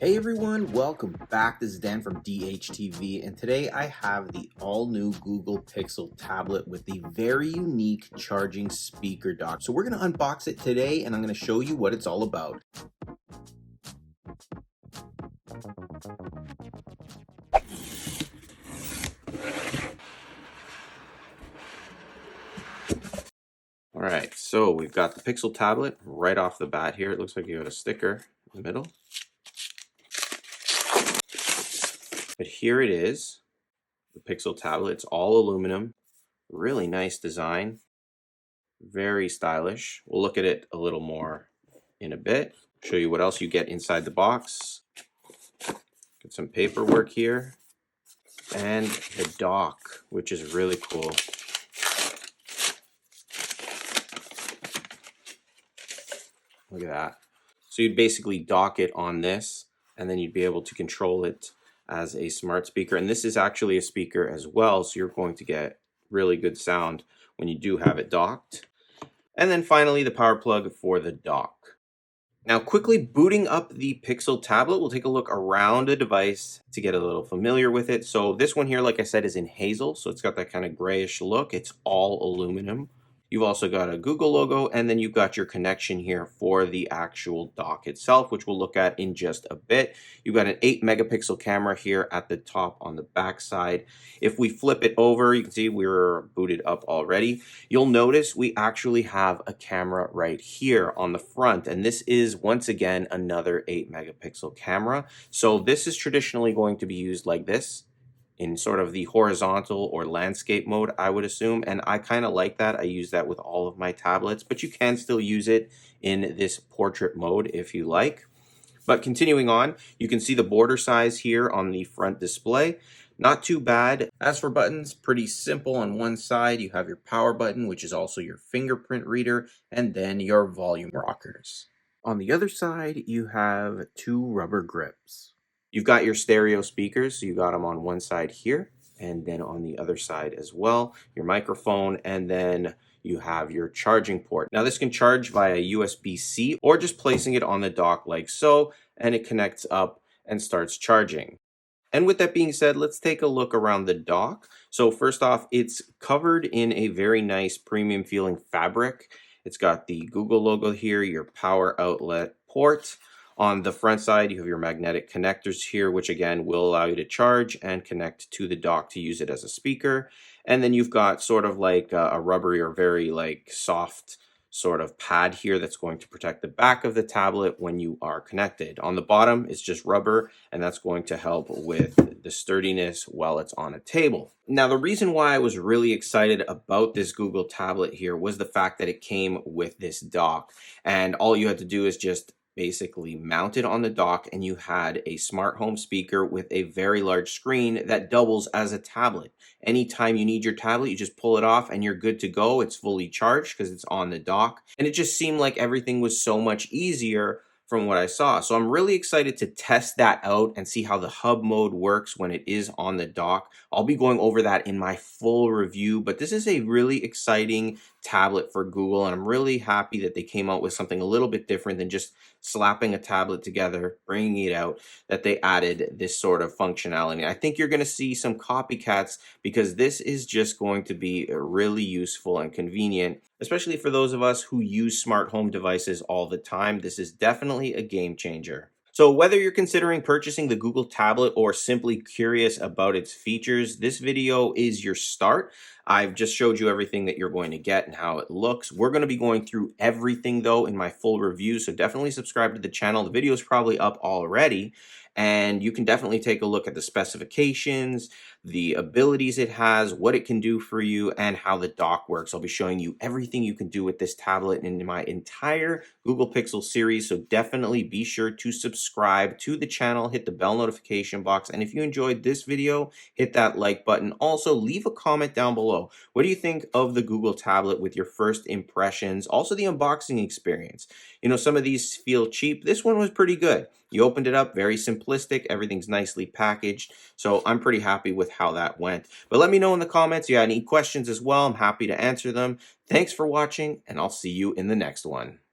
Hey everyone, welcome back. This is Dan from DHTV, and today I have the all-new Google Pixel tablet with the very unique charging speaker dock. So we're going to unbox it today, and I'm going to show you what it's all about. All right, so we've got the Pixel tablet right off the bat here. It looks like you got a sticker in the middle. But here it is, the Pixel tablet. It's all aluminum, really nice design. Very stylish. We'll look at it a little more in a bit. Show you what else you get inside the box. Get some paperwork here. And the dock, which is really cool. Look at that. So you'd basically dock it on this, and then you'd be able to control it as a smart speaker. And this is actually a speaker as well, so you're going to get really good sound when you do have it docked. And then finally, the power plug for the dock. Now, quickly booting up the Pixel tablet, we'll take a look around the device to get a little familiar with it. So this one here, like I said, is in Hazel, so it's got that kind of grayish look. It's all aluminum. You've also got a Google logo, and then you've got your connection here for the actual dock itself, which we'll look at in just a bit. You've got an 8 megapixel camera here at the top on the back side. If we flip it over, you can see we're booted up already. You'll notice we actually have a camera right here on the front, and this is once again another 8 megapixel camera. So this is traditionally going to be used like this, in sort of the horizontal or landscape mode, I would assume. And I kind of like that. I use that with all of my tablets, but you can still use it in this portrait mode if you like. But continuing on, you can see the border size here on the front display. Not too bad. As for buttons, pretty simple. On one side, you have your power button, which is also your fingerprint reader, and then your volume rockers. On the other side, you have two rubber grips. You've got your stereo speakers, so you got them on one side here, and then on the other side as well, your microphone, and then you have your charging port. Now this can charge via USB-C or just placing it on the dock like so, and it connects up and starts charging. And with that being said, let's take a look around the dock. So first off, it's covered in a very nice premium feeling fabric. It's got the Google logo here, your power outlet port. On the front side, you have your magnetic connectors here, which again will allow you to charge and connect to the dock to use it as a speaker. And then you've got sort of like a rubbery or very like soft sort of pad here that's going to protect the back of the tablet when you are connected. On the bottom, it's just rubber, and that's going to help with the sturdiness while it's on a table. Now, the reason why I was really excited about this Google tablet here was the fact that it came with this dock, and all you had to do is just basically mounted on the dock, and you had a smart home speaker with a very large screen that doubles as a tablet. Anytime you need your tablet, you just pull it off and you're good to go. It's fully charged because it's on the dock. And it just seemed like everything was so much easier from what I saw. So I'm really excited to test that out and see how the hub mode works when it is on the dock. I'll be going over that in my full review, but this is a really exciting tablet for Google, and I'm really happy that they came out with something a little bit different than just slapping a tablet together, bringing it out, that they added this sort of functionality. I think you're going to see some copycats because this is just going to be really useful and convenient, especially for those of us who use smart home devices all the time. This is definitely a game changer. So whether you're considering purchasing the Google tablet or simply curious about its features, this video is your start. I've just showed you everything that you're going to get and how it looks. We're going to be going through everything though in my full review, so definitely subscribe to the channel. The video is probably up already, and you can definitely take a look at the specifications, the abilities it has, what it can do for you, and how the dock works. I'll be showing you everything you can do with this tablet in my entire Google Pixel series, so definitely be sure to subscribe to the channel, hit the bell notification box, and if you enjoyed this video, hit that like button. Also, leave a comment down below. What do you think of the Google tablet with your first impressions? Also, the unboxing experience. You know, some of these feel cheap. This one was pretty good. You opened it up, very simplistic, everything's nicely packaged, so I'm pretty happy with how that went. But let me know in the comments if you have any questions as well. I'm happy to answer them. Thanks for watching, and I'll see you in the next one.